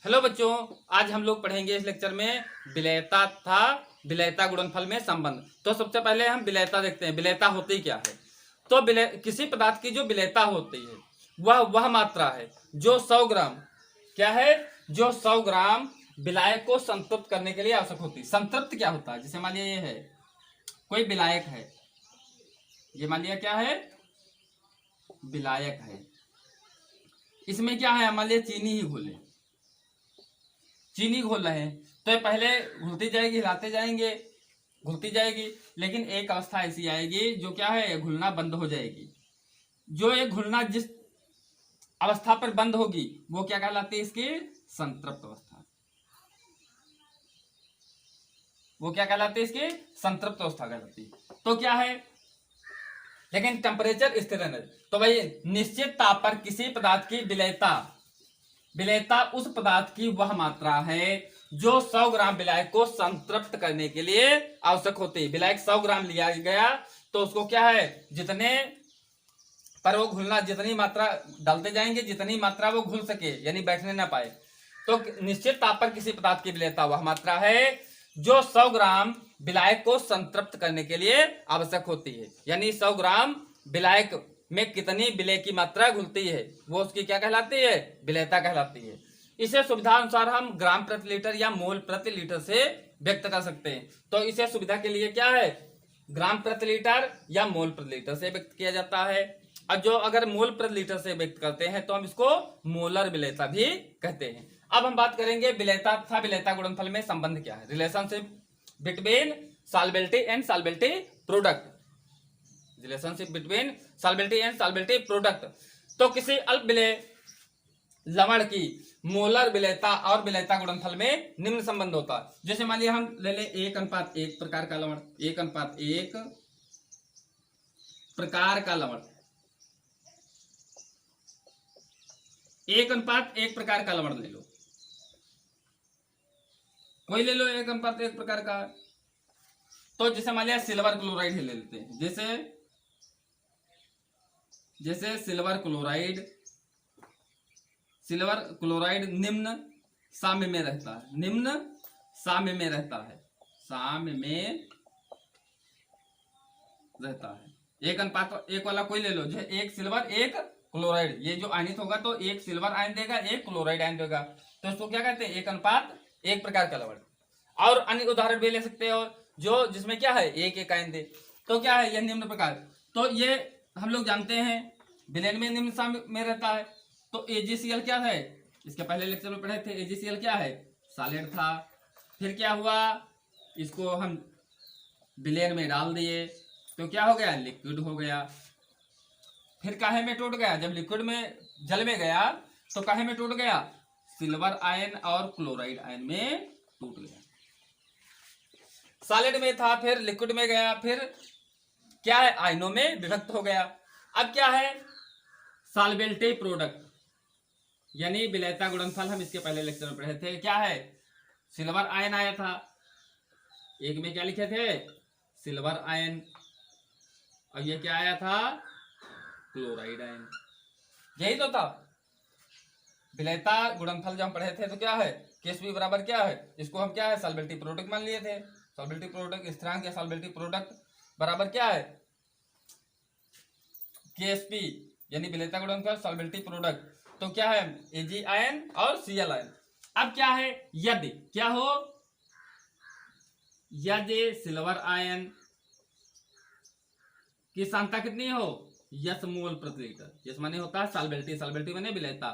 Hello बच्चों, आज हम लोग पढ़ेंगे इस लेक्चर में विलेयता तथा विलेयता गुणनफल में संबंध। तो सबसे पहले हम विलेयता देखते हैं। विलेयता होती क्या है? तो किसी पदार्थ की जो विलेयता होती है वह मात्रा है जो 100 ग्राम क्या है, जो 100 ग्राम विलायक को संतृप्त करने के लिए आवश्यक होती है। संतृप्त क्या होता है? जैसे मान लिया ये है कोई विलायक है, ये मान लिया क्या है, विलायक है। इसमें क्या है, मान लिया चीनी ही घोले, चीनी घोल रहे हैं तो पहले घुलती जाएगी, हिलाते जाएंगे, घुलती जाएगी, लेकिन एक अवस्था ऐसी आएगी जो क्या है, घुलना बंद हो जाएगी। जो ये घुलना जिस अवस्था पर बंद होगी वो क्या कहलाती है, इसकी संतृप्त अवस्था। वो क्या कहलाती है, इसकी संतृप्त अवस्था कहलाती है। तो क्या है, लेकिन टेम्परेचर स्थिर रहना। तो भाई निश्चित ताप पर किसी पदार्थ की विलेयता, विलेयता उस पदार्थ की वह मात्रा है जो 100 ग्राम विलायक को संतृप्त करने के लिए आवश्यक होती है। विलायक 100 ग्राम लिया गया तो उसको क्या है, जितने पर वो घुलना, जितनी मात्रा डालते जाएंगे जितनी मात्रा वो घुल सके, यानी बैठने ना पाए। तो निश्चित ताप पर किसी पदार्थ की विलेयता वह मात्रा है जो 100 ग्राम विलायक को संतृप्त करने के लिए आवश्यक होती है। यानी 100 ग्राम विलायक में कितनी विलेय की मात्रा घुलती है वो उसकी क्या कहलाती है, विलेयता कहलाती है। इसे सुविधा अनुसार हम ग्राम प्रति लीटर या मोल प्रति लीटर से व्यक्त कर सकते हैं। तो इसे सुविधा के लिए क्या है, ग्राम प्रति लीटर या मोल प्रति लीटर से व्यक्त किया जाता है। और जो अगर मोल प्रति लीटर से व्यक्त करते हैं तो हम इसको मोलर विलेयता भी कहते हैं। अब हम बात करेंगे विलेयता तथा विलेयता गुणनफल में संबंध क्या है, relationship between solvability and solvability product, relationship between solvability and solvability product. तो किसी अल्प विलेय लवण की मोलर विलेयता और विलेयता गुणनफल में निम्न संबंध होता है। जैसे मान लिया हम ले ले 1:1 प्रकार का लवण, 1:1 प्रकार का लवण, 1:1 प्रकार का लवण ले लो, कोई ले लो 1:1 प्रकार का। तो जैसे मान लिया सिल्वर क्लोराइड ही ले लेते हैं, जैसे सिल्वर क्लोराइड, सिल्वर क्लोराइड निम्न साम्य में रहता है, निम्न साम्य में रहता है, साम्य में रहता है। 1:1 वाला कोई ले लो, जो एक सिल्वर एक क्लोराइड, ये जो आयनित होगा तो एक सिल्वर आयन देगा, एक क्लोराइड आयन देगा, तो इसको क्या कहते हैं, 1:1 प्रकार का लवण। और अन्य उदाहरण भी ले सकते हो जो जिसमें क्या है एक आयन दे, तो क्या है, यह निम्न प्रकार। तो ये हम लोग जानते हैं विलयन में निम्न साम्य में रहता है। तो AgCl क्या है, इसके पहले लेक्चर में पढ़े थे, AgCl क्या है, सॉलिड था। फिर क्या हुआ, इसको हम विलयन में डाल दिए तो क्या हो गया, लिक्विड हो गया। फिर काहे में टूट गया, जब लिक्विड में जल में गया तो काहे में टूट गया, सिल्वर आयन और क्लोराइड आयन में टूट गया। सॉलिड में था, फिर लिक्विड में गया, फिर क्या है, आयनों में विभक्त हो गया। अब क्या है, सॉल्वेबिलिटी प्रोडक्ट यानी विलेयता गुणनफल। हम इसके पहले लेक्चर में पढ़े थे, क्या है, सिल्वर आयन आया था, एक में क्या लिखे थे, सिल्वर आयन, और ये क्या आया था, क्लोराइड आयन। यही तो था विलेयता गुणनफल। जब हम पढ़े थे तो क्या है, Ksp बराबर क्या है, इसको हम क्या है, सॉल्वेबिलिटी प्रोडक्ट मान लिए थे। सॉल्वेबिलिटी प्रोडक्ट स्थिरांक या सॉल्वेबिलिटी प्रोडक्ट बराबर क्या है, Ksp यानी विलेयता गुणनफल सॉल्वेबिलिटी प्रोडक्ट। तो क्या है, Ag आयन और Cl आयन। अब क्या है, यदि क्या हो, यदि सिल्वर आयन की सांद्रता कितनी हो, यस मोल प्रति लीटर, यस माने होता है सॉल्वेबिलिटी, सॉल्वेबिलिटी माने विलेयता,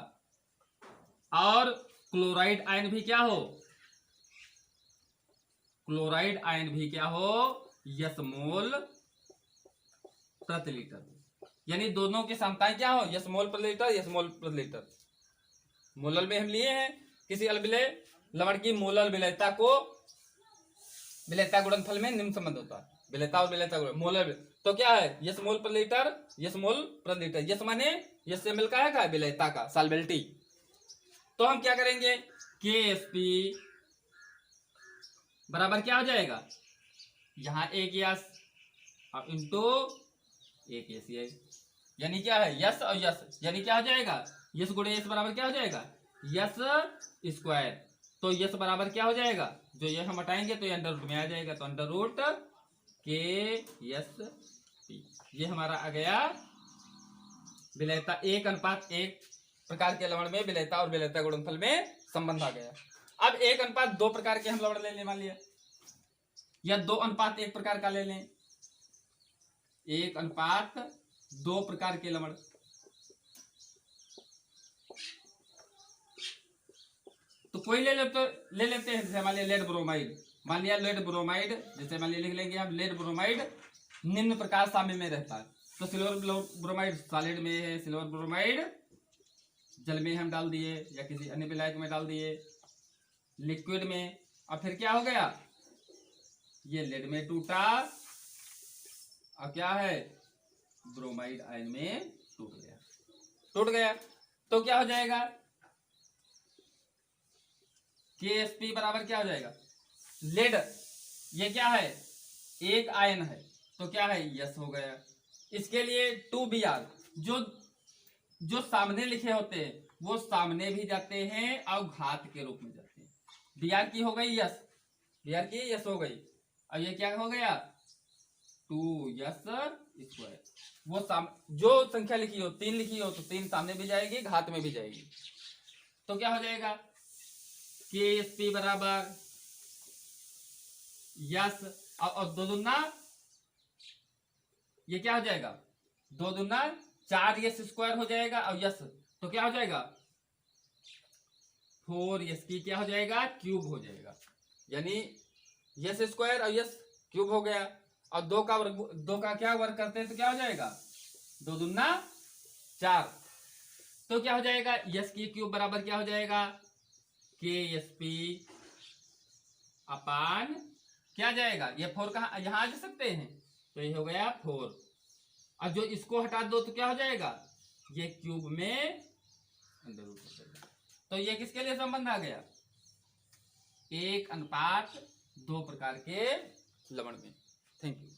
और क्लोराइड आयन भी क्या हो, क्लोराइड आयन भी क्या हो, यस मोल प्रति लीटर, यानी दोनों की सांद्रताएं क्या हो, यस मोल प्रति लीटर, यस मोल प्रति लीटर। मोलर में हम लिए हैं किसी अलविलेय लवण की मोलर विलेयता को, विलेयता गुणनफल में निम्न संबंध होता है, विलेयता और विलेयता मोलर। तो क्या है, यस मोल प्रति लीटर, यस मोल प्रति लीटर, यस माने यस से मिलकर है का विलेयता का सॉल्वेबिलिटी। तो हम क्या करेंगे, Ksp बराबर क्या हो जाएगा, यहां एक यस और इंटू एक यस, यानी क्या है, यस और यस, यानी क्या हो जाएगा, यस गुणे यस बराबर क्या हो जाएगा, यस स्क्वायर। तो यस बराबर क्या हो जाएगा, जो ये हम हटाएंगे तो ये अंडर रूट में आ जाएगा, तो अंडर रूट के यस पी, ये हमारा आ गया विलेयता 1:1 प्रकार के लवण में विलेयता और विलेयता गुणनफल में संबंध आ गया। अब 1:2 प्रकार के हम लवण ले लें, मान लिया, या 2:1 प्रकार का ले लें, 1:2 प्रकार के लवण। तो कोई ले लेते हैं, जैसे मान लिया लेड ब्रोमाइड, मान लिया लेड ब्रोमाइड, जैसे मान लिया लिख लेंगे हम लेड ब्रोमाइड निम्न प्रकार साम्य में रहता है। तो सिल्वर ब्रोमाइड सॉलिड में है, सिल्वर ब्रोमाइड जल में हम डाल दिए या किसी अन्य विलायक में डाल दिए, लिक्विड में, और फिर क्या हो गया, ये लेड में टूटा, अब क्या है, ब्रोमाइड आयन में टूट गया। तो क्या हो जाएगा, KSP बराबर क्या हो जाएगा, लेड ये क्या है, एक आयन है, तो क्या है, यस हो गया। इसके लिए 2Br, जो सामने लिखे होते हैं वो सामने भी जाते हैं और घात के रूप में जाते हैं। Br की हो गई यस, Br की यस हो गई, अब ये क्या हो गया, 2s स्क्वायर। वो जो संख्या लिखी हो, 3 लिखी हो तो 3 सामने भी जाएगी, घात में भी जाएगी। तो क्या हो जाएगा, KSP बराबर यस, और 2 दूना ये क्या हो जाएगा, 2 दूना 4s स्क्वायर हो जाएगा, और यस तो क्या हो जाएगा, 4s की क्या हो जाएगा, क्यूब हो जाएगा, यानी यस स्क्वायर और यस क्यूब हो गया। और 2 का क्या वर्ग करते हैं तो क्या हो जाएगा, 2 दूना 4, तो क्या हो जाएगा, यस की क्यूब बराबर क्या हो जाएगा, KSP अपान क्या जाएगा, ये 4 कहाँ यहां आ जा सकते हैं, तो ये हो गया 4, और जो इसको हटा दो तो क्या हो जाएगा, ये क्यूब में अंदर रूट हो जाएगा। तो ये किसके लिए संबंध आ गया, 1:2 प्रकार के लवण में। Thank you.